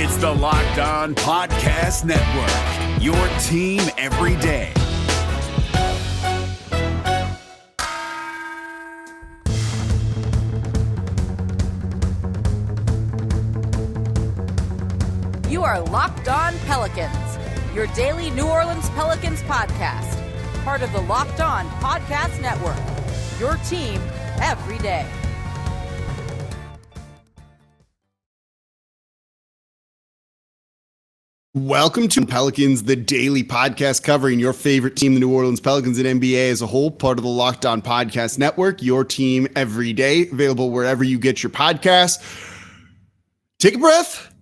It's the Locked On Podcast Network, your team every day. You are Locked On Pelicans, your daily New Orleans Pelicans podcast. Part of the Locked On Podcast Network, your team every day. Welcome to Pelicans, the daily podcast covering your favorite team, the New Orleans Pelicans and NBA as a whole, part of the Locked On Podcast Network, your team every day, available wherever you get your podcasts. Take a breath.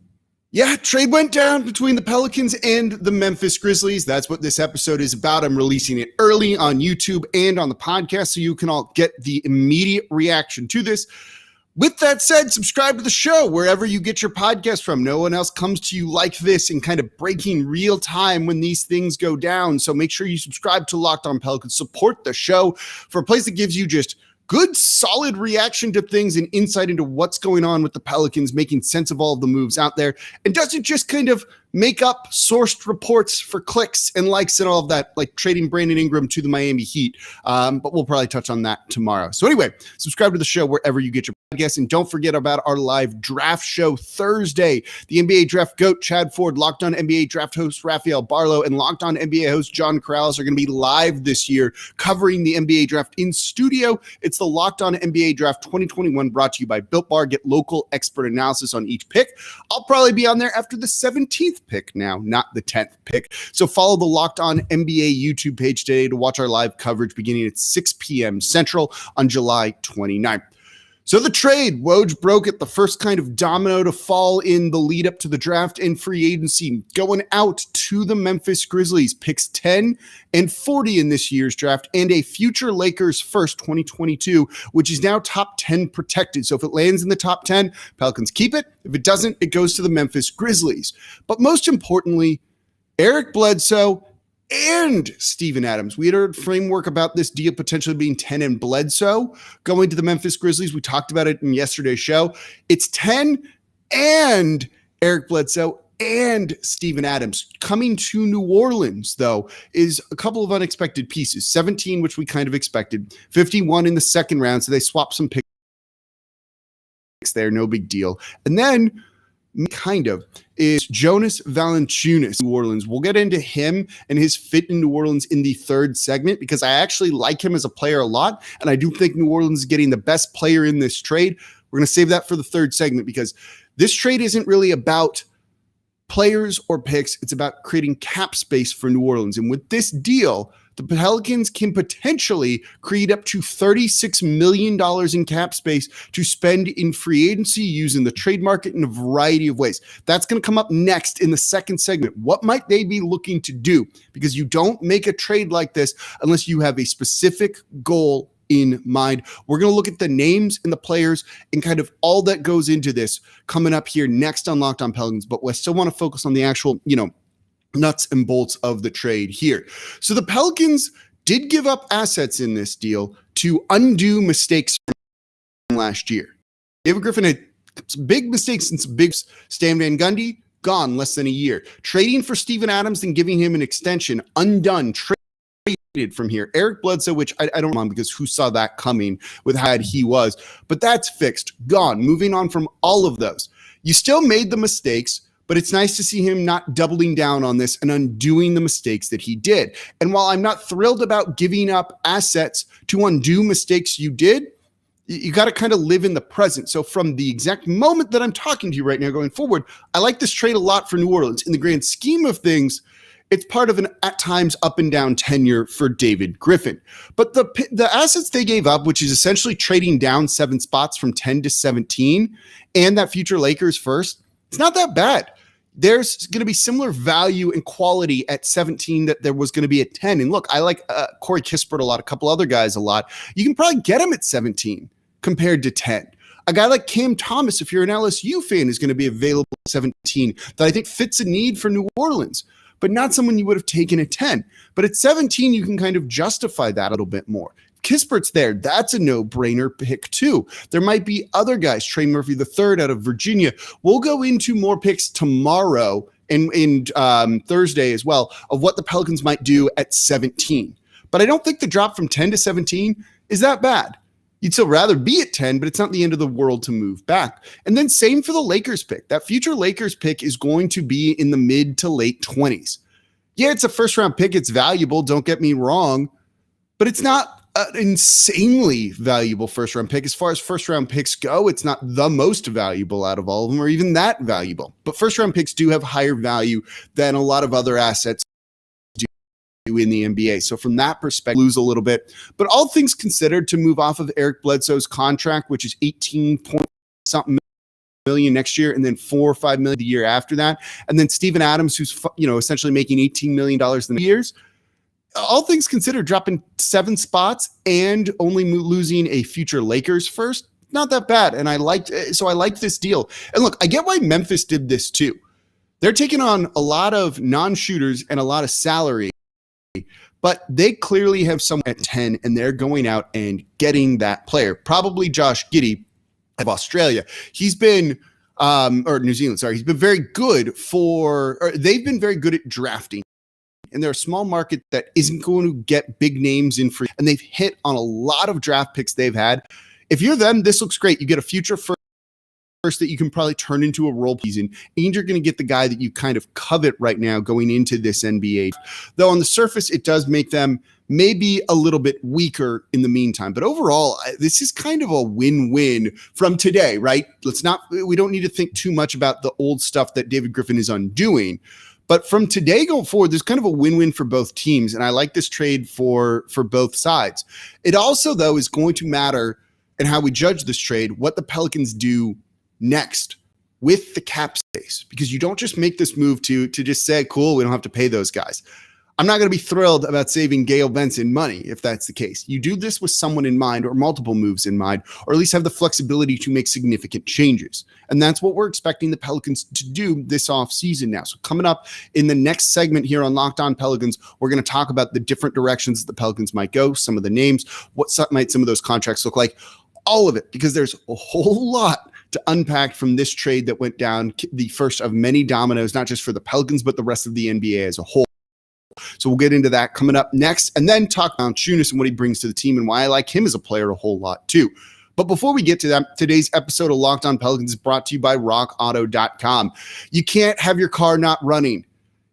Yeah, trade went down between the Pelicans and the Memphis Grizzlies. That's what this episode is about. I'm releasing it early on YouTube and on the podcast so you can all get the immediate reaction to this. With that said, subscribe to the show wherever you get your podcast from. No one else comes to you like this in kind of breaking real time when these things go down. So make sure you subscribe to Locked On Pelicans. Support the show for a place that gives you just good, solid reaction to things and insight into what's going on with the Pelicans, making sense of all of the moves out there, and doesn't just kind of make up sourced reports for clicks and likes and all of that, like trading Brandon Ingram to the Miami Heat. But we'll probably touch on that tomorrow. So anyway, subscribe to the show wherever you get your podcast, and don't forget about our live draft show Thursday. The NBA draft GOAT, Chad Ford, Locked On NBA draft host Rafael Barlow, and Locked On NBA host John Corrales are going to be live this year covering the NBA draft in studio. It's the Locked On NBA Draft 2021 brought to you by Built Bar. Get local expert analysis on each pick. I'll probably be on there after the 17th pick now, not the 10th pick. So follow the Locked On NBA YouTube page today to watch our live coverage beginning at 6 p.m. Central on July 29th. So the trade, Woj broke it, the first kind of domino to fall in the lead up to the draft and free agency, going out to the Memphis Grizzlies, picks 10 and 40 in this year's draft, and a future Lakers first 2022, which is now top 10 protected. So if it lands in the top 10, Pelicans keep it. If it doesn't, it goes to the Memphis Grizzlies. But most importantly, Eric Bledsoe and Steven Adams. We had heard framework about this deal potentially being 10 and Bledsoe going to the Memphis Grizzlies. We talked about it in yesterday's show. It's 10 and Eric Bledsoe and Steven Adams. Coming to New Orleans, though, is a couple of unexpected pieces. 17, which we kind of expected. 51 in the second round, so they swapped some picks there. No big deal. And then kind of is Jonas Valančiūnas, New Orleans. We'll get into him and his fit in New Orleans in the third segment because I actually like him as a player a lot, and I do think New Orleans is getting the best player in this trade. We're going to save that for the third segment because this trade isn't really about players or picks. It's about creating cap space for New Orleans. And with this deal, the Pelicans can potentially create up to $36 million in cap space to spend in free agency using the trade market in a variety of ways. That's going to come up next in the second segment. What might they be looking to do? Because you don't make a trade like this unless you have a specific goal in mind. We're going to look at the names and the players and kind of all that goes into this coming up here next on Locked On Pelicans. But we still want to focus on the actual, nuts and bolts of the trade here. So the Pelicans did give up assets in this deal to undo mistakes from last year. David Griffin had some big mistakes and some big. Stan Van Gundy, gone less than a year. Trading for Steven Adams and giving him an extension, undone, traded from here. Eric Bledsoe, which I don't know because who saw that coming with how bad he was, but that's fixed, gone, moving on from all of those. You still made the mistakes, but it's nice to see him not doubling down on this and undoing the mistakes that he did. And while I'm not thrilled about giving up assets to undo mistakes you did, you got to kind of live in the present. So from the exact moment that I'm talking to you right now going forward, I like this trade a lot for New Orleans. In the grand scheme of things, it's part of an at times up and down tenure for David Griffin. But the assets they gave up, which is essentially trading down 7 spots from 10 to 17 and that future Lakers first, it's not that bad. There's going to be similar value and quality at 17 that there was going to be at 10. And look, I like Corey Kispert a lot, a couple other guys a lot. You can probably get him at 17 compared to 10. A guy like Cam Thomas, if you're an LSU fan, is going to be available at 17 that I think fits a need for New Orleans, but not someone you would have taken at 10. But at 17, you can kind of justify that a little bit more. Kispert's there. That's a no-brainer pick too. There might be other guys. Trey Murphy III out of Virginia. We'll go into more picks tomorrow and Thursday as well of what the Pelicans might do at 17. But I don't think the drop from 10 to 17 is that bad. You'd still rather be at 10, but it's not the end of the world to move back. And then same for the Lakers pick. That future Lakers pick is going to be in the mid to late 20s. Yeah, it's a first-round pick. It's valuable. Don't get me wrong. But it's not an insanely valuable first-round pick. As far as first-round picks go, it's not the most valuable out of all of them or even that valuable. But first-round picks do have higher value than a lot of other assets do in the NBA. So from that perspective, lose a little bit. But all things considered, to move off of Eric Bledsoe's contract, which is 18-point-something million next year, and then $4 or $5 million the year after that, and then Steven Adams, who's essentially making $18 million in the years. All things considered, dropping 7 spots and only losing a future Lakers first, not that bad. And I liked this deal. And look, I get why Memphis did this too. They're taking on a lot of non-shooters and a lot of salary, but they clearly have someone at 10, and they're going out and getting that player. Probably Josh Giddey of Australia. He's been, or New Zealand, sorry. He's been very good they've been very good at drafting. And they're a small market that isn't going to get big names in free. And they've hit on a lot of draft picks they've had. If you're them, this looks great. You get a future first that you can probably turn into a role season, and you're going to get the guy that you kind of covet right now going into this NBA. Though on the surface, it does make them maybe a little bit weaker in the meantime. But overall, this is kind of a win-win from today, right? We don't need to think too much about the old stuff that David Griffin is undoing. But from today going forward, there's kind of a win-win for both teams. And I like this trade for both sides. It also, though, is going to matter in how we judge this trade, what the Pelicans do next with the cap space, because you don't just make this move to just say, cool, we don't have to pay those guys. I'm not going to be thrilled about saving Gail Benson money if that's the case. You do this with someone in mind or multiple moves in mind, or at least have the flexibility to make significant changes. And that's what we're expecting the Pelicans to do this offseason now. So coming up in the next segment here on Locked On Pelicans, we're going to talk about the different directions the Pelicans might go, some of the names, what might some of those contracts look like, all of it, because there's a whole lot to unpack from this trade that went down, the first of many dominoes, not just for the Pelicans, but the rest of the NBA as a whole. So we'll get into that coming up next, and then talk about Valančiūnas and what he brings to the team and why I like him as a player a whole lot too. But before we get to that, today's episode of Locked On Pelicans is brought to you by RockAuto.com. You can't have your car not running.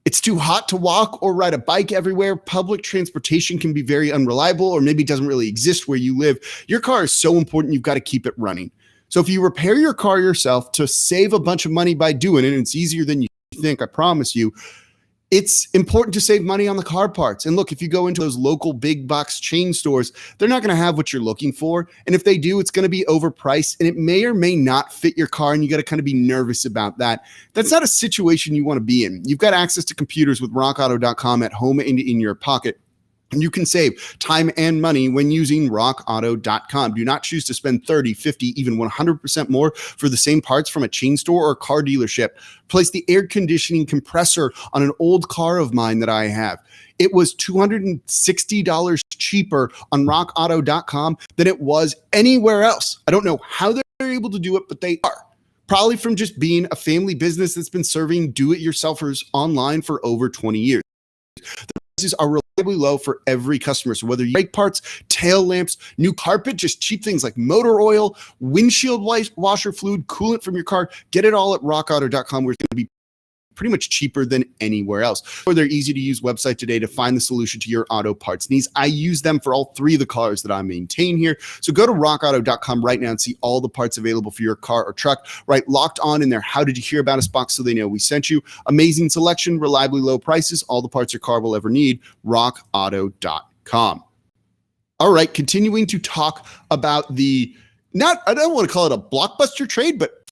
It's too hot to walk or ride a bike everywhere. Public transportation can be very unreliable, or maybe doesn't really exist where you live. Your car is so important, you've got to keep it running. So if you repair your car yourself to save a bunch of money by doing it, and it's easier than you think, I promise you, it's important to save money on the car parts. And look, if you go into those local big box chain stores, they're not going to have what you're looking for. And if they do, it's going to be overpriced, and it may or may not fit your car. And you got to kind of be nervous about that. That's not a situation you want to be in. You've got access to computers with rockauto.com at home and in your pocket. And you can save time and money when using rockauto.com. Do not choose to spend 30, 50, even 100% more for the same parts from a chain store or car dealership. Replace the air conditioning compressor on an old car of mine that I have. It was $260 cheaper on rockauto.com than it was anywhere else. I don't know how they're able to do it, but they are. Probably from just being a family business that's been serving do-it-yourselfers online for over 20 years. The prices are reliably low for every customer. So whether you brake parts, tail lamps, new carpet, just cheap things like motor oil, windshield washer fluid, coolant from your car, get it all at rockauto.com, where it's going to be pretty much cheaper than anywhere else. Or their easy to use website today to find the solution to your auto parts needs. I use them for all 3 of the cars that I maintain here. So go to rockauto.com right now and see all the parts available for your car or truck. Right, Locked On in there. How did you hear about us box, so they know we sent you. Amazing selection, reliably low prices, all the parts your car will ever need. rockauto.com. All right, continuing to talk about I don't want to call it a blockbuster trade, but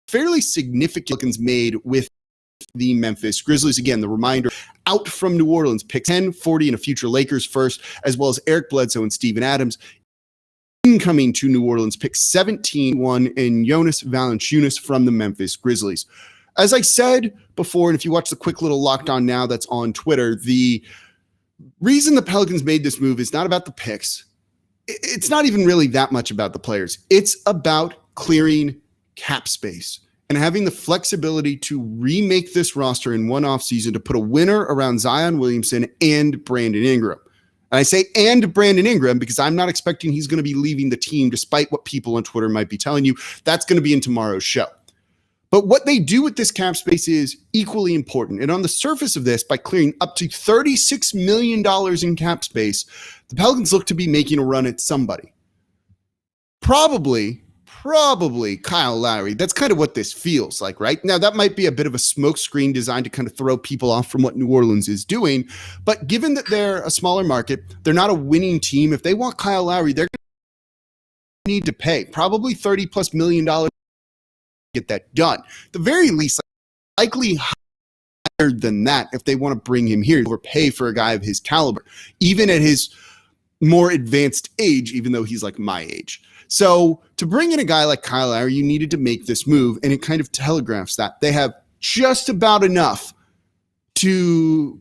fairly significant made with the Memphis Grizzlies. Again, the reminder, out from New Orleans, pick 10, 40, and a future Lakers first, as well as Eric Bledsoe and Steven Adams. Incoming to New Orleans, pick 17, 1, and Jonas Valančiūnas from the Memphis Grizzlies. As I said before, and if you watch the quick little Locked On Now that's on Twitter, the reason the Pelicans made this move is not about the picks. it's not even really that much about the players. It's about clearing cap space and having the flexibility to remake this roster in one offseason to put a winner around Zion Williamson and Brandon Ingram. And I say and Brandon Ingram because I'm not expecting he's going to be leaving the team despite what people on Twitter might be telling you. That's going to be in tomorrow's show. But what they do with this cap space is equally important. And on the surface of this, by clearing up to $36 million in cap space, the Pelicans look to be making a run at somebody. Probably Kyle Lowry. That's kind of what this feels like, right? Now, that might be a bit of a smokescreen designed to kind of throw people off from what New Orleans is doing. But given that they're a smaller market, they're not a winning team. If they want Kyle Lowry, they're going to need to pay probably $30+ million to get that done. At the very least, likely higher than that if they want to bring him here or pay for a guy of his caliber, even at his more advanced age, even though he's like my age. So to bring in a guy like Kyle Lowry, you needed to make this move, and it kind of telegraphs that they have just about enough to,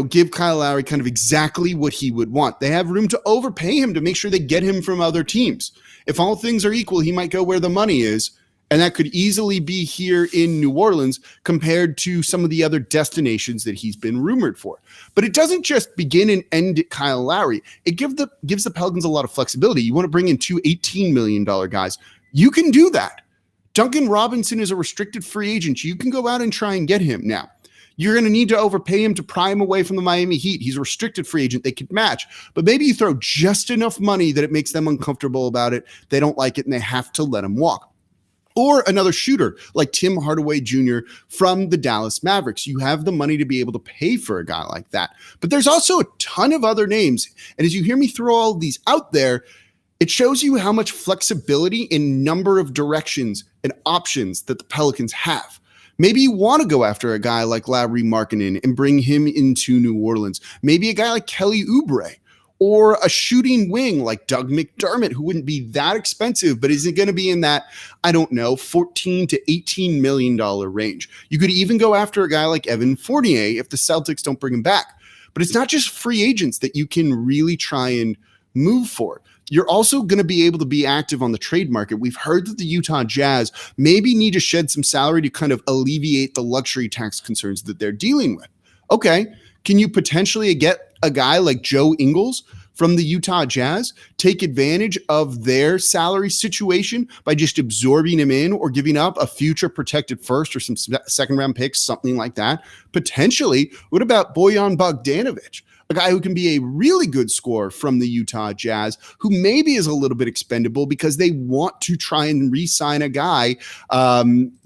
give Kyle Lowry kind of exactly what he would want. They have room to overpay him to make sure they get him from other teams. If all things are equal, he might go where the money is, and that could easily be here in New Orleans compared to some of the other destinations that he's been rumored for. But it doesn't just begin and end at Kyle Lowry. It gives the Pelicans a lot of flexibility. You want to bring in two $18 million guys. You can do that. Duncan Robinson is a restricted free agent. You can go out and try and get him now. You're going to need to overpay him to pry him away from the Miami Heat. He's a restricted free agent. They could match. But maybe you throw just enough money that it makes them uncomfortable about it. They don't like it, and they have to let him walk. Or another shooter like Tim Hardaway Jr. from the Dallas Mavericks. You have the money to be able to pay for a guy like that. But there's also a ton of other names. And as you hear me throw all of these out there, it shows you how much flexibility in number of directions and options that the Pelicans have. Maybe you want to go after a guy like Lauri Markkanen and bring him into New Orleans. Maybe a guy like Kelly Oubre. Or a shooting wing like Doug McDermott, who wouldn't be that expensive, but isn't going to be in that, $14 to $18 million range. You could even go after a guy like Evan Fournier if the Celtics don't bring him back. But it's not just free agents that you can really try and move for. You're also going to be able to be active on the trade market. We've heard that the Utah Jazz maybe need to shed some salary to kind of alleviate the luxury tax concerns that they're dealing with. Okay, can you potentially get a guy like Joe Ingles from the Utah Jazz take advantage of their salary situation by just absorbing him in or giving up a future protected first or some second round picks, something like that? Potentially. What about Bojan Bogdanović? A guy who can be a really good scorer from the Utah Jazz, who maybe is a little bit expendable because they want to try and re-sign a guy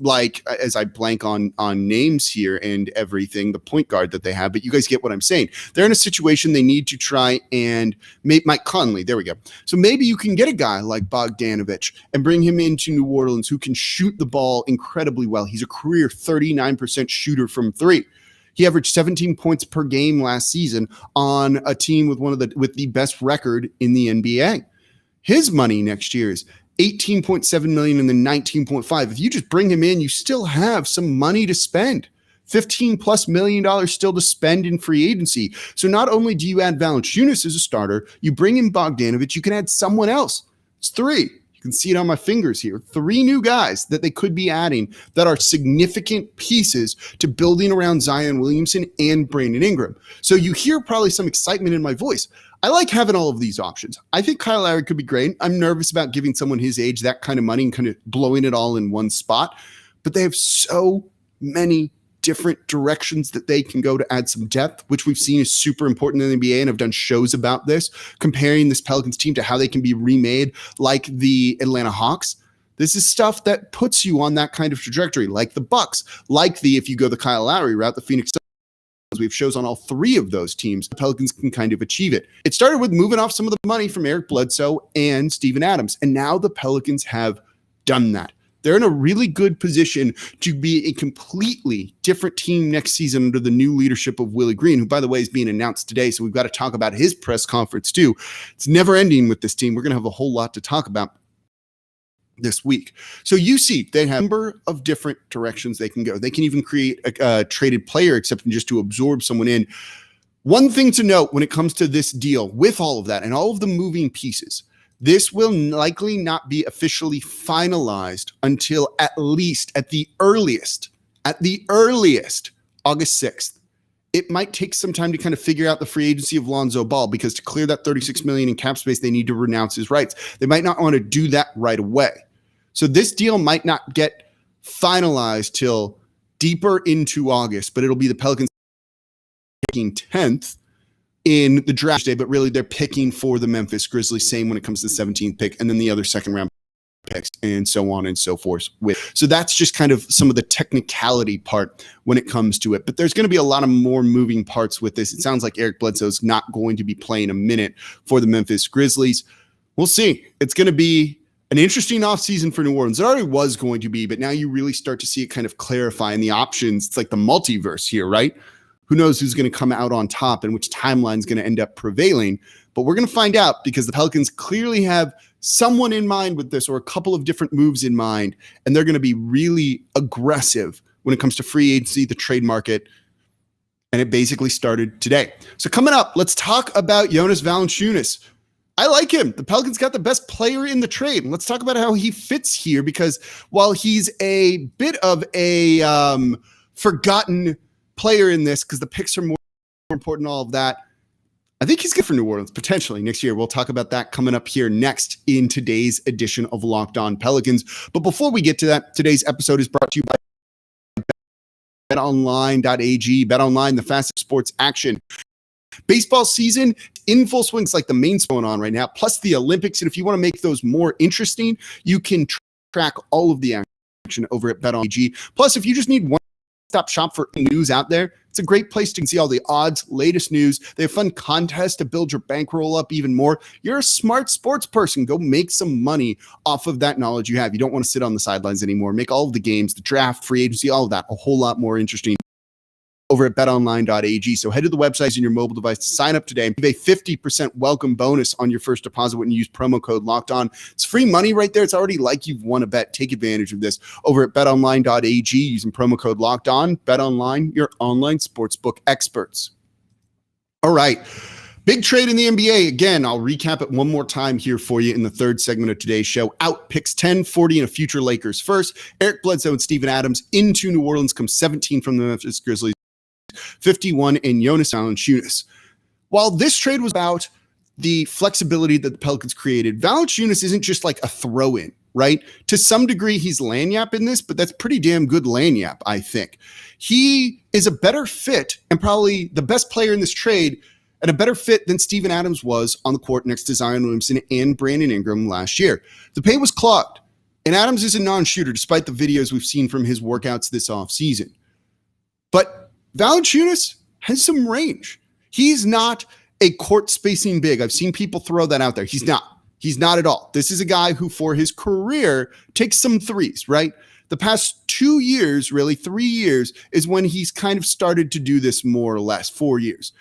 like, as I blank on names here and everything, the point guard that they have, but you guys get what I'm saying. They're in a situation they need to try and make Mike Conley. There we go. So maybe you can get a guy like Bogdanović and bring him into New Orleans who can shoot the ball incredibly well. He's a career 39% shooter from three. He averaged 17 points per game last season on a team with the best record in the NBA. His money next year is $18.7 million and then $19.5. If you just bring him in, you still have some money to spend. $15+ million still to spend in free agency. So not only do you add Valančiūnas as a starter, you bring in Bogdanović, you can add someone else. It's three. You can see it on my fingers here. Three new guys that they could be adding that are significant pieces to building around Zion Williamson and Brandon Ingram. So you hear probably some excitement in my voice. I like having all of these options. I think Kyle Lowry could be great. I'm nervous about giving someone his age that kind of money and kind of blowing it all in one spot. But they have so many different directions that they can go to add some depth, which we've seen is super important in the NBA, and I've done shows about this, comparing this Pelicans team to how they can be remade like the Atlanta Hawks. This is stuff that puts you on that kind of trajectory, like the Bucks, if you go the Kyle Lowry route, the Phoenix Suns. We have shows on all three of those teams. The Pelicans can kind of achieve it. It started with moving off some of the money from Eric Bledsoe and Steven Adams, and now the Pelicans have done that. They're in a really good position to be a completely different team next season under the new leadership of Willie Green, who, by the way, is being announced today. So we've got to talk about his press conference too. It's never ending with this team. We're going to have a whole lot to talk about this week. So you see, they have a number of different directions they can go. They can even create a traded player exception just to absorb someone in. One thing to note when it comes to this deal with all of that and all of the moving pieces, This will likely not be officially finalized until at the earliest, August 6th. It might take some time to kind of figure out the free agency of Lonzo Ball, because to clear that $36 million in cap space, they need to renounce his rights. They might not want to do that right away. So this deal might not get finalized till deeper into August, but it'll be the Pelicans picking 10th in the draft day, but really they're picking for the Memphis Grizzlies, same when it comes to the 17th pick, and then the other second round picks, and so on and so forth. So that's just kind of some of the technicality part when it comes to it. But there's going to be a lot of more moving parts with this. It sounds like Eric Bledsoe is not going to be playing a minute for the Memphis Grizzlies. We'll see. It's going to be an interesting offseason for New Orleans. It already was going to be, but now you really start to see it kind of clarify in the options. It's like the multiverse here, right? Who knows who's going to come out on top and which timeline is going to end up prevailing. But we're going to find out, because the Pelicans clearly have someone in mind with this, or a couple of different moves in mind, and they're going to be really aggressive when it comes to free agency, the trade market, and it basically started today. So coming up, let's talk about Jonas Valančiūnas. I like him. The Pelicans got the best player in the trade. Let's talk about how he fits here, because while he's a bit of a forgotten player in this, because the picks are more important, all of that, I think he's good for New Orleans potentially next year. We'll talk about that coming up here next in today's edition of Locked On Pelicans. But before we get to that, today's episode is brought to you by BetOnline.ag. BetOnline, the fastest sports action. Baseball season in full swing. It's like the main going on right now, plus the Olympics. And if you want to make those more interesting, you can track all of the action over at BetOnline AG. Plus, if you just need one stop shop for news out there, it's a great place to see all the odds, latest news. They have fun contests to build your bankroll up even more. You're a smart sports person. Go make some money off of that knowledge you have. You don't want to sit on the sidelines anymore. Make all of the games, the draft, free agency, all of that a whole lot more interesting over at betonline.ag. So head to the website on your mobile device to sign up today and give a 50% welcome bonus on your first deposit when you use promo code Locked On. It's free money right there. It's already like you've won a bet. Take advantage of this over at betonline.ag using promo code Locked On. BetOnline, your online sportsbook experts. All right. Big trade in the NBA. Again, I'll recap it one more time here for you in the third segment of today's show. Out picks 10, 40, and a future Lakers first. Eric Bledsoe and Steven Adams. Into New Orleans comes 17 from the Memphis Grizzlies, 51 in Jonas Valančiūnas. While this trade was about the flexibility that the Pelicans created, Valančiūnas isn't just like a throw-in, right? To some degree, he's lagniappe in this, but that's pretty damn good lagniappe, I think. He is a better fit and probably the best player in this trade, and a better fit than Steven Adams was on the court next to Zion Williamson and Brandon Ingram last year. The paint was clogged, and Adams is a non-shooter despite the videos we've seen from his workouts this offseason. But Valančiūnas has some range. He's not a court spacing big. I've seen people throw that out there. He's not. He's not at all. This is a guy who, for his career, takes some threes, right? The past 2 years, really 3 years, is when he's kind of started to do this more or less, 4 years.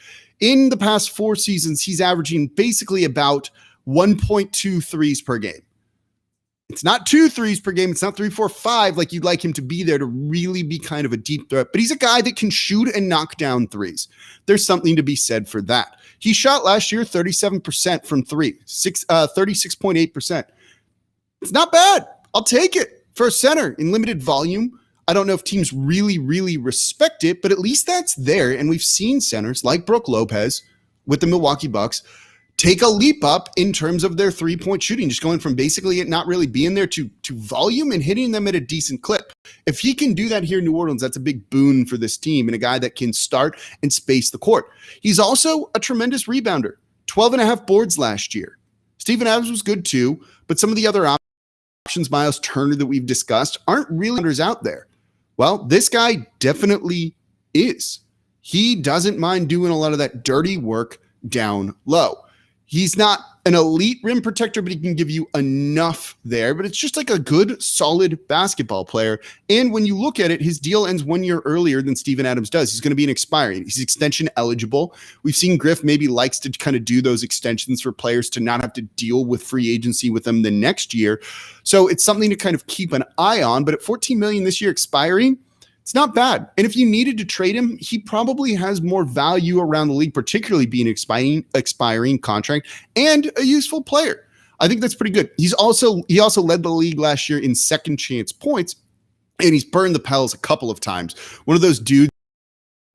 In the past 4 seasons, he's averaging basically about 1.2 threes per game. It's not 2 threes per game. It's not 3, 4, 5 like you'd like him to be there to really be kind of a deep threat. But he's a guy that can shoot and knock down threes. There's something to be said for that. He shot last year 37% from three, 36.8%. It's not bad. I'll take it for a center in limited volume. I don't know if teams really, really respect it, but at least that's there. And we've seen centers like Brook Lopez with the Milwaukee Bucks take a leap up in terms of their three-point shooting, just going from basically it not really being there to volume and hitting them at a decent clip. If he can do that here in New Orleans, that's a big boon for this team and a guy that can start and space the court. He's also a tremendous rebounder, 12.5 boards last year. Steven Adams was good too, but some of the other options, Miles Turner that we've discussed, aren't really out there. Well, this guy definitely is. He doesn't mind doing a lot of that dirty work down low. He's not an elite rim protector, but he can give you enough there. But it's just like a good, solid basketball player. And when you look at it, his deal ends 1 year earlier than Steven Adams does. He's going to be an expiring. He's extension eligible. We've seen Griff maybe likes to kind of do those extensions for players to not have to deal with free agency with them the next year. So it's something to kind of keep an eye on. But at $14 million this year expiring, it's not bad. And if you needed to trade him, he probably has more value around the league, particularly being an expiring contract and a useful player. I think that's pretty good. He also led the league last year in second chance points, and he's burned the Pels a couple of times. One of those dudes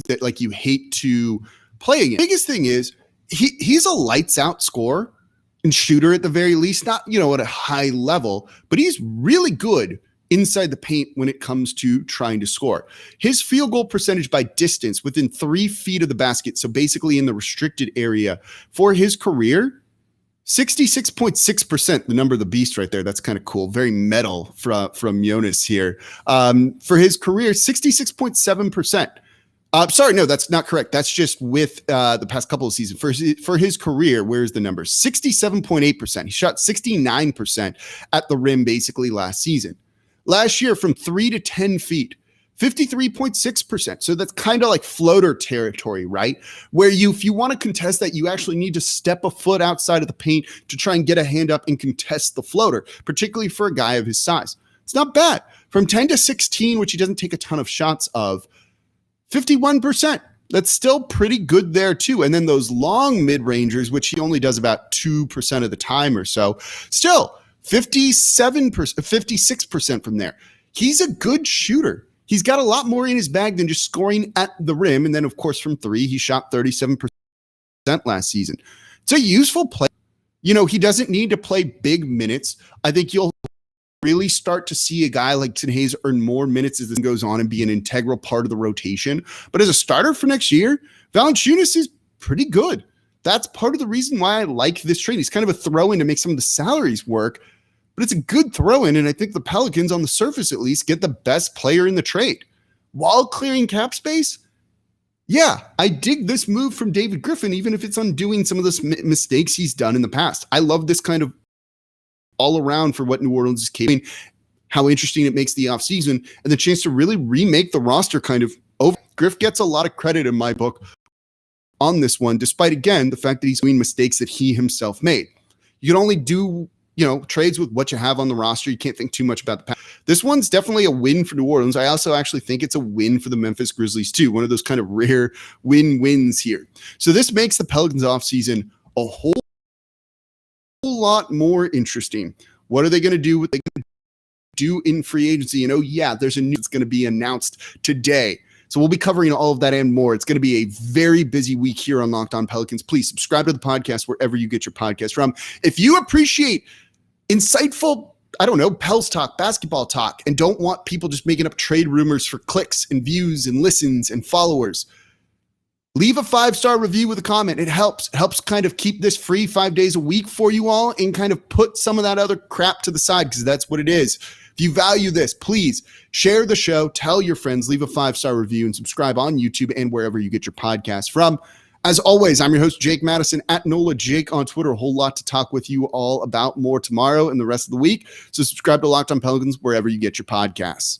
that like you hate to play against. The biggest thing is he's a lights out scorer and shooter at the very least, not, at a high level, but he's really good inside the paint when it comes to trying to score. His field goal percentage by distance within 3 feet of the basket, so basically in the restricted area for his career, 66.6%, the number of the beast right there. That's kind of cool. Very metal from Jonas here. For his career, 66.7%. Sorry, no, that's not correct. That's just with the past couple of seasons. For his career, where's the number? 67.8%. He shot 69% at the rim basically last season. Last year, from 3 to 10 feet, 53.6%. So that's kind of like floater territory, right? Where if you want to contest that, you actually need to step a foot outside of the paint to try and get a hand up and contest the floater, particularly for a guy of his size. It's not bad. From 10 to 16, which he doesn't take a ton of shots of, 51%. That's still pretty good there too. And then those long mid-rangers, which he only does about 2% of the time or so, still 57%, 56% from there. He's a good shooter. He's got a lot more in his bag than just scoring at the rim. And then, of course, from three, he shot 37% last season. It's a useful play. He doesn't need to play big minutes. I think you'll really start to see a guy like Hayes earn more minutes as this goes on and be an integral part of the rotation. But as a starter for next year, Valančiūnas is pretty good. That's part of the reason why I like this trade. He's kind of a throw-in to make some of the salaries work, but it's a good throw-in, and I think the Pelicans, on the surface at least, get the best player in the trade. While clearing cap space, yeah, I dig this move from David Griffin, even if it's undoing some of the mistakes he's done in the past. I love this kind of all around for what New Orleans is capable of, how interesting it makes the offseason, and the chance to really remake the roster kind of over. Griff gets a lot of credit in my book on this one, despite, again, the fact that he's doing mistakes that he himself made. You can only do, trades with what you have on the roster. You can't think too much about the past. This one's definitely a win for New Orleans. I also actually think it's a win for the Memphis Grizzlies too. One of those kind of rare win-wins here. So this makes the Pelicans offseason a whole lot more interesting. What are they going to do? What they going to do in free agency? There's a news that's going to be announced today. So we'll be covering all of that and more. It's going to be a very busy week here on Locked On Pelicans. Please subscribe to the podcast wherever you get your podcast from. If you appreciate insightful, Pels talk, basketball talk, and don't want people just making up trade rumors for clicks and views and listens and followers, leave a 5-star review with a comment. It helps kind of keep this free 5 days a week for you all and kind of put some of that other crap to the side, because that's what it is. If you value this, please share the show, tell your friends, leave a 5-star review, and subscribe on YouTube and wherever you get your podcast from. As always, I'm your host, Jake Madison, at NOLA Jake on Twitter. A whole lot to talk with you all about more tomorrow and the rest of the week. So subscribe to Locked On Pelicans wherever you get your podcasts.